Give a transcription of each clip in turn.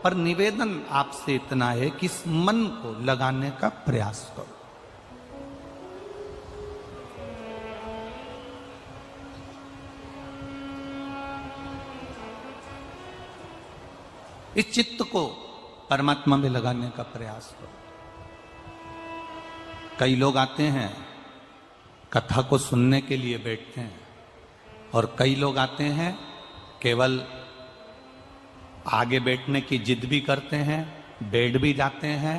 पर निवेदन आपसे इतना है कि इस मन को लगाने का प्रयास करो। इस चित्त को परमात्मा में लगाने का प्रयास करो। कई लोग आते हैं, कथा को सुनने के लिए बैठते हैं, और कई लोग आते हैं केवल आगे बैठने की जिद भी करते हैं, बैठ भी जाते हैं,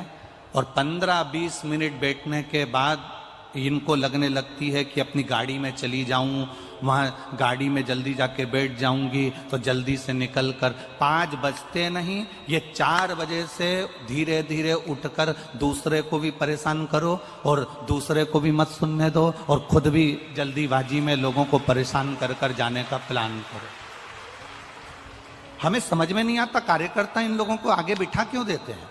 और 15-20 मिनट बैठने के बाद इनको लगने लगती है कि अपनी गाड़ी में चली जाऊं, वहाँ गाड़ी में जल्दी जाके बैठ जाऊंगी तो जल्दी से निकल कर 5 बजते नहीं, ये 4 बजे से धीरे धीरे उठकर दूसरे को भी परेशान करो और दूसरे को भी मत सुनने दो, और खुद भी जल्दीबाजी में लोगों को परेशान कर कर जाने का प्लान करो। हमें समझ में नहीं आता कार्यकर्ता इन लोगों को आगे बिठा क्यों देते हैं।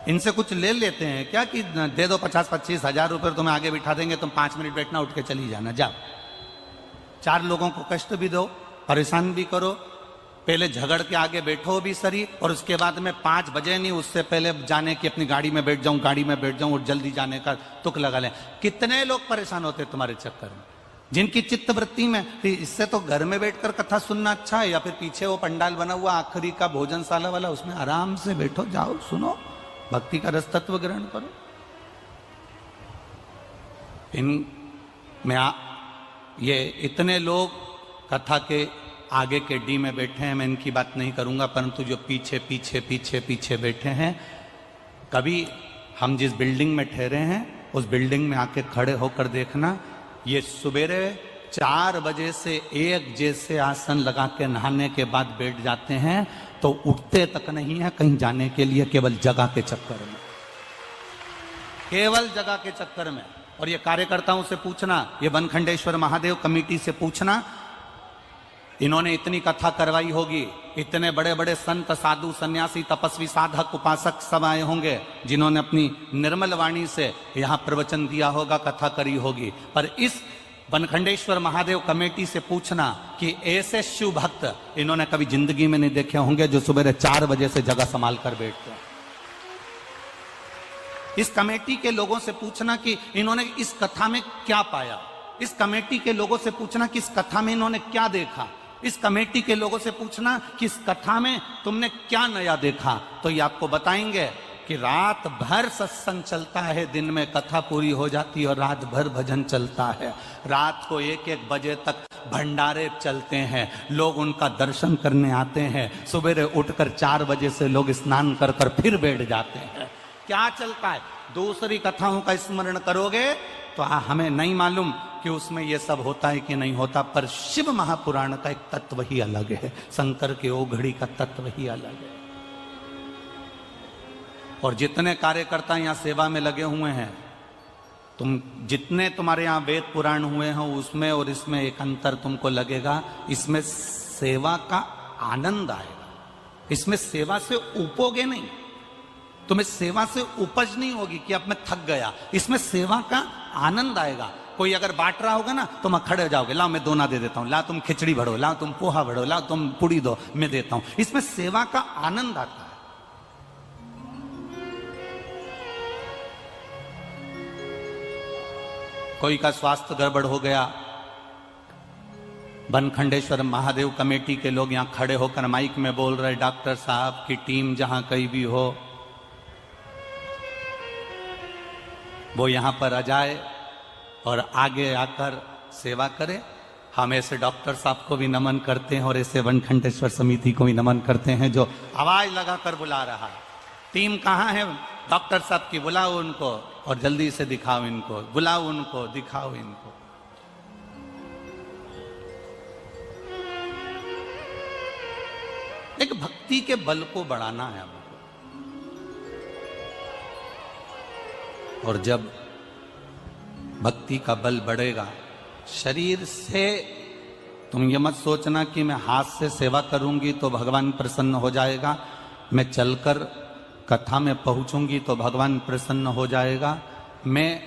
इनसे कुछ ले लेते हैं क्या कि दे दो 50-25 हजार रुपए, तुम्हें आगे बिठा देंगे, तुम 5 मिनट बैठना, उठ के चली जाना, जाओ। 4 लोगों को कष्ट भी दो, परेशान भी करो, पहले झगड़ के आगे बैठो भी सही, और उसके बाद में 5 बजे नहीं, उससे पहले जाने की अपनी गाड़ी में बैठ जाऊं और जल्दी जाने का तुक लगा लें। कितने लोग परेशान होते हैं तुम्हारे चक्कर में, जिनकी चित्त वृत्ति में इससे तो घर में बैठकर कथा सुनना अच्छा है, या फिर पीछे वो पंडाल बना हुआ आखिरी का भोजनशाला वाला, उसमें आराम से बैठो, जाओ, सुनो, भक्ति का रस तत्व ग्रहण करो। ये इतने लोग कथा के आगे के डी में बैठे हैं, मैं इनकी बात नहीं करूंगा, परंतु जो पीछे पीछे पीछे पीछे बैठे हैं, कभी हम जिस बिल्डिंग में ठहरे हैं उस बिल्डिंग में आके खड़े होकर देखना, ये सुबेरे 4 बजे से 1 जैसे आसन लगा के नहाने के बाद बैठ जाते हैं, तो उठते तक नहीं है कहीं जाने के लिए, केवल जगह के चक्कर में, केवल जगह के चक्कर में। और ये कार्यकर्ताओं से पूछना, ये बनखंडेश्वर महादेव कमेटी से पूछना, इन्होंने इतनी कथा करवाई होगी, इतने बड़े बड़े संत साधु सन्यासी तपस्वी साधक उपासक सब आए होंगे, जिन्होंने अपनी निर्मल वाणी से यहाँ प्रवचन दिया होगा, कथा करी होगी, पर इस बनखंडेश्वर महादेव कमेटी से पूछना कि ऐसे शिव भक्त इन्होंने कभी जिंदगी में नहीं देखे होंगे जो सुबह 4 बजे से जगह संभाल कर बैठते हैं। इस कमेटी के लोगों से पूछना कि इन्होंने इस कथा में क्या पाया, इस कमेटी के लोगों से पूछना कि इस कथा में इन्होंने क्या देखा, इस कमेटी के लोगों से पूछना कि इस कथा में तुमने क्या नया देखा, तो ये आपको बताएंगे कि रात भर सत्संग चलता है, दिन में कथा पूरी हो जाती है, और रात भर भजन चलता है, रात को 1-1 बजे तक भंडारे चलते हैं, लोग उनका दर्शन करने आते हैं, सुबह उठकर 4 बजे से लोग स्नान कर कर फिर बैठ जाते हैं। क्या चलता है? दूसरी कथाओं का स्मरण करोगे तो हमें नहीं मालूम कि उसमें यह सब होता है कि नहीं होता, पर शिव महापुराण का एक तत्व ही अलग है, शंकर के ओघड़ी का तत्व ही अलग है। और जितने कार्यकर्ता यहाँ सेवा में लगे हुए हैं, जितने तुम्हारे यहाँ वेद पुराण हुए हैं, उसमें और इसमें एक अंतर तुमको लगेगा, इसमें सेवा का आनंद आएगा, इसमें सेवा से ऊपोगे नहीं, तुम्हें सेवा से उपज नहीं होगी कि अब मैं थक गया, इसमें सेवा का आनंद आएगा। कोई अगर बांट रहा होगा ना, तुम खड़े हो जाओगे, लाओ मैं दोना दे देता हूं, ला तुम खिचड़ी भरो, लाओ तुम पोहा भरो, लाओ तुम पूड़ी दो, मैं देता हूं, इसमें सेवा का आनंद आता है। कोई का स्वास्थ्य गड़बड़ हो गया, बनखंडेश्वर महादेव कमेटी के लोग यहां खड़े होकर माइक में बोल रहे, डॉक्टर साहब की टीम जहां कहीं भी हो वो यहां पर आ जाए और आगे आकर सेवा करे। हम ऐसे डॉक्टर साहब को भी नमन करते हैं और ऐसे बनखंडेश्वर समिति को भी नमन करते हैं जो आवाज लगाकर बुला रहा है। टीम कहाँ है डॉक्टर साहब की? बुलाओ उनको और जल्दी से दिखाओ इनको, बुलाओ उनको, दिखाओ इनको। एक भक्ति के बल को बढ़ाना है हमको। और जब भक्ति का बल बढ़ेगा, शरीर से तुम ये मत सोचना कि मैं हाथ से सेवा करूंगी तो भगवान प्रसन्न हो जाएगा, मैं चलकर कथा में पहुंचूंगी तो भगवान प्रसन्न हो जाएगा, मैं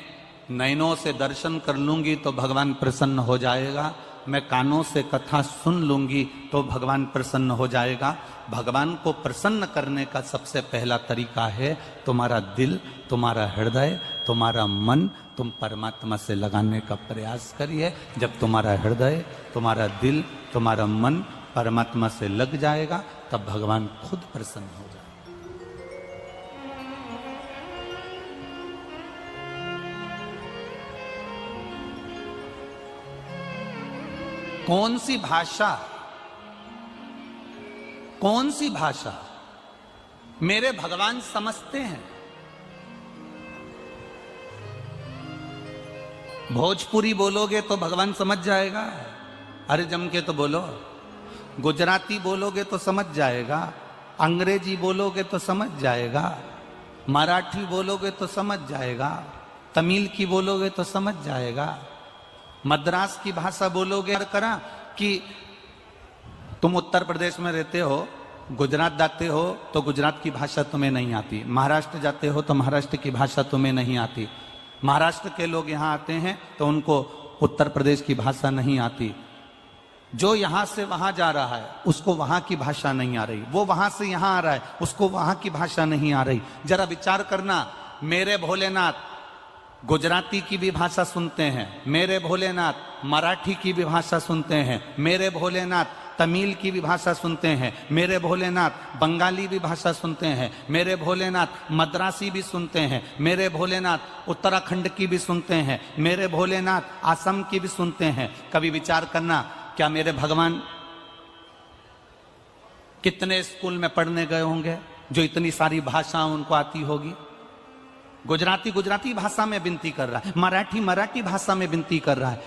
नयनों से दर्शन कर लूंगी तो भगवान प्रसन्न हो जाएगा, मैं कानों से कथा सुन लूंगी तो भगवान प्रसन्न हो जाएगा। भगवान को प्रसन्न करने का सबसे पहला तरीका है तुम्हारा दिल, तुम्हारा हृदय, तुम्हारा मन तुम परमात्मा से लगाने का प्रयास करिए। जब तुम्हारा हृदय, तुम्हारा दिल, तुम्हारा मन परमात्मा से लग जाएगा तब भगवान खुद प्रसन्न हो जाएगा। कौन सी भाषा, कौन सी भाषा मेरे भगवान समझते हैं? भोजपुरी बोलोगे तो भगवान समझ जाएगा, अरे जम के तो बोलो। गुजराती बोलोगे तो समझ जाएगा, अंग्रेजी बोलोगे तो समझ जाएगा, मराठी बोलोगे तो समझ जाएगा, तमिल की बोलोगे तो समझ जाएगा, मद्रास की भाषा बोलोगे। करा कि तुम उत्तर प्रदेश में रहते हो, गुजरात जाते हो तो गुजरात की भाषा तुम्हें नहीं आती, महाराष्ट्र जाते हो तो महाराष्ट्र की भाषा तुम्हें नहीं आती, महाराष्ट्र के लोग यहाँ आते हैं तो उनको उत्तर प्रदेश की भाषा नहीं आती, जो यहां से वहां जा रहा है उसको वहां की भाषा नहीं आ रही, वो वहां से यहां आ रहा है उसको वहां की भाषा नहीं आ रही। जरा विचार करना, मेरे भोलेनाथ गुजराती की भी भाषा सुनते हैं, मेरे भोलेनाथ मराठी की भी भाषा सुनते हैं, मेरे भोलेनाथ तमिल की भी भाषा सुनते हैं, मेरे भोलेनाथ बंगाली भी भाषा सुनते हैं, मेरे भोलेनाथ मद्रासी भी सुनते हैं, मेरे भोलेनाथ उत्तराखंड की भी सुनते हैं, मेरे भोलेनाथ असम की भी सुनते हैं। कभी विचार करना, क्या मेरे भगवान कितने स्कूल में पढ़ने गए होंगे जो इतनी सारी भाषा उनको आती होगी? गुजराती गुजराती भाषा में विनती कर रहा है, मराठी मराठी भाषा में विनती कर रहा है,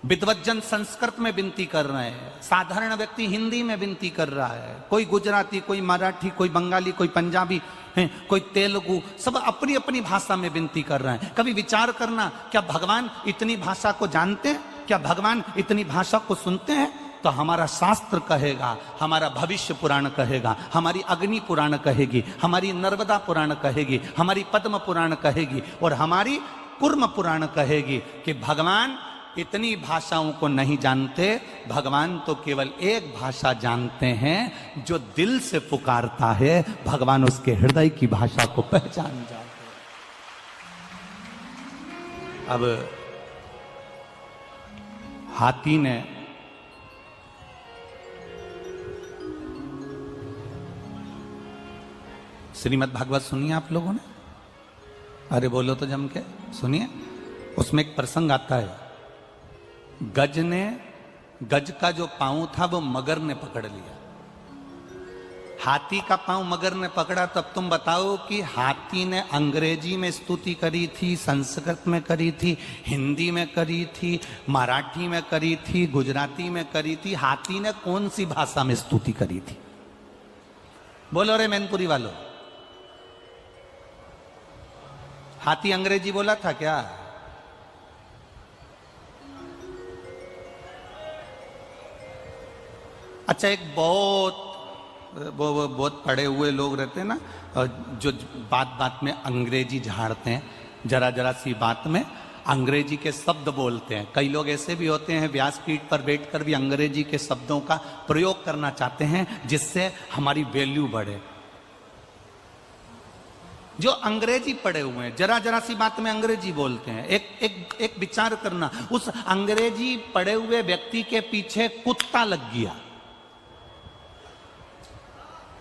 विद्वज्जन संस्कृत में विनती कर रहे हैं, साधारण व्यक्ति हिंदी में विनती कर रहा है, कोई गुजराती, कोई मराठी, कोई बंगाली, कोई पंजाबी, कोई तेलुगु, सब अपनी अपनी भाषा में विनती कर रहे हैं। कभी विचार करना, क्या भगवान इतनी भाषा को जानते हैं? क्या भगवान इतनी भाषा को सुनते हैं? तो हमारा शास्त्र कहेगा, हमारा भविष्य पुराण कहेगा, हमारी अग्नि पुराण कहेगी, हमारी नर्मदा पुराण कहेगी, हमारी पद्म पुराण कहेगी और हमारी कूर्म पुराण कहेगी कि भगवान इतनी भाषाओं को नहीं जानते, भगवान तो केवल एक भाषा जानते हैं, जो दिल से पुकारता है भगवान उसके हृदय की भाषा को पहचान जाते हैं। अब हाथी ने श्रीमद् भागवत सुनिए आप लोगों ने? अरे बोलो तो जम के सुनिए। उसमें एक प्रसंग आता है, गज का जो पांव था वो मगर ने पकड़ लिया। हाथी का पांव मगर ने पकड़ा, तब तुम बताओ कि हाथी ने अंग्रेजी में स्तुति करी थी, संस्कृत में करी थी, हिंदी में करी थी, मराठी में करी थी, गुजराती में करी थी, हाथी ने कौन सी भाषा में स्तुति करी थी? बोलो रे मैनपुरी वालों, हाथी अंग्रेजी बोला था क्या? अच्छा, एक बहुत पढ़े हुए लोग रहते हैं ना, जो बात बात में अंग्रेजी झाड़ते हैं, जरा जरा सी बात में अंग्रेजी के शब्द बोलते हैं। कई लोग ऐसे भी होते हैं, व्यासपीठ पर बैठकर भी अंग्रेजी के शब्दों का प्रयोग करना चाहते हैं जिससे हमारी वैल्यू बढ़े। जो अंग्रेजी पढ़े हुए हैं, जरा जरा सी बात में अंग्रेजी बोलते हैं। एक विचार करना, उस अंग्रेजी पढ़े हुए व्यक्ति के पीछे कुत्ता लग गया,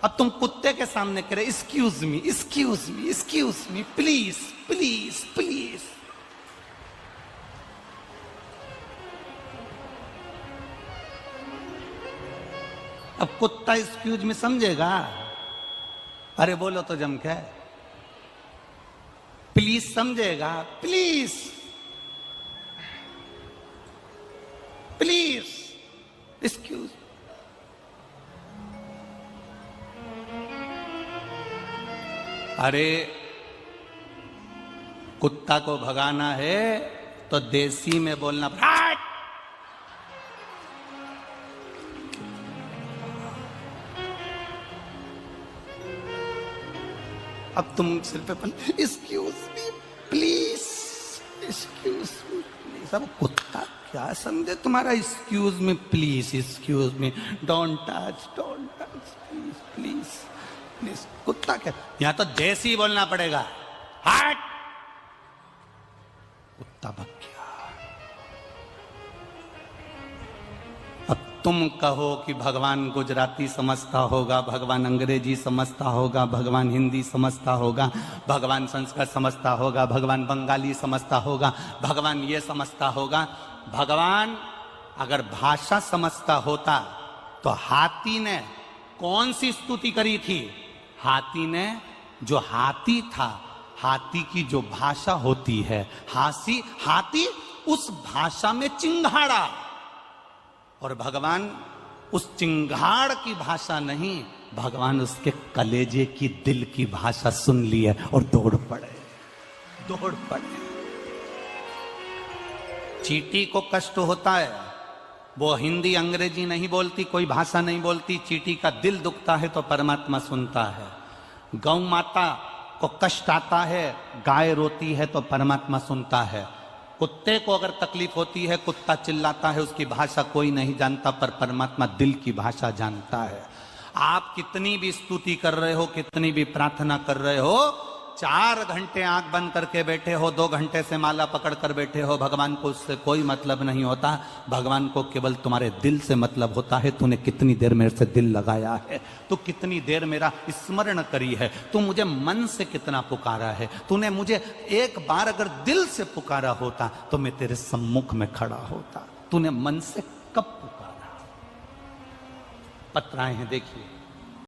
अब तुम कुत्ते के सामने कह रहे excuse me excuse me excuse me please please please. अब कुत्ता एक्सक्यूज मी समझेगा? अरे बोलो तो जम के, प्लीज समझेगा? Please please excuse. अरे कुत्ता को भगाना है तो देसी में बोलना पड़ेगा। अब तुम सिर पे excuse me please excuse me please. अब कुत्ता क्या समझे तुम्हारा excuse me please, excuse me, don't touch please please please. कुत्ता क्या, यहां तो देसी बोलना पड़ेगा। हट, कुत्ता भग गया। अब तुम कहो कि भगवान गुजराती समझता होगा, भगवान अंग्रेजी समझता होगा, भगवान हिंदी समझता होगा, भगवान संस्कृत समझता होगा, भगवान बंगाली समझता होगा, भगवान ये समझता होगा। भगवान अगर भाषा समझता होता तो हाथी ने कौन सी स्तुति करी थी? हाथी ने, जो हाथी था, हाथी की जो भाषा होती है, हाथी उस भाषा में चिंघाड़ा, और भगवान उस चिंगाड़ की भाषा नहीं, भगवान उसके कलेजे की, दिल की भाषा सुन ली है और दौड़ पड़े। चींटी को कष्ट होता है, वो हिंदी अंग्रेजी नहीं बोलती, कोई भाषा नहीं बोलती, चींटी का दिल दुखता है तो परमात्मा सुनता है। गौ माता को कष्ट आता है, गाय रोती है तो परमात्मा सुनता है। कुत्ते को अगर तकलीफ होती है, कुत्ता चिल्लाता है, उसकी भाषा कोई नहीं जानता, पर परमात्मा दिल की भाषा जानता है। आप कितनी भी स्तुति कर रहे हो, कितनी भी प्रार्थना कर रहे हो, 4 घंटे आंख बंद करके बैठे हो, 2 घंटे से माला पकड़ कर बैठे हो, भगवान को उससे कोई मतलब नहीं होता। भगवान को केवल तुम्हारे दिल से मतलब होता है। तूने कितनी देर मेरे से दिल लगाया है, तू कितनी देर मेरा स्मरण करी है, तू मुझे मन से कितना पुकारा है। तूने मुझे एक बार अगर दिल से पुकारा होता तो मैं तेरे सम्मुख में खड़ा होता। तूने मन से कब पुकारा? पत्राएं हैं, देखिए।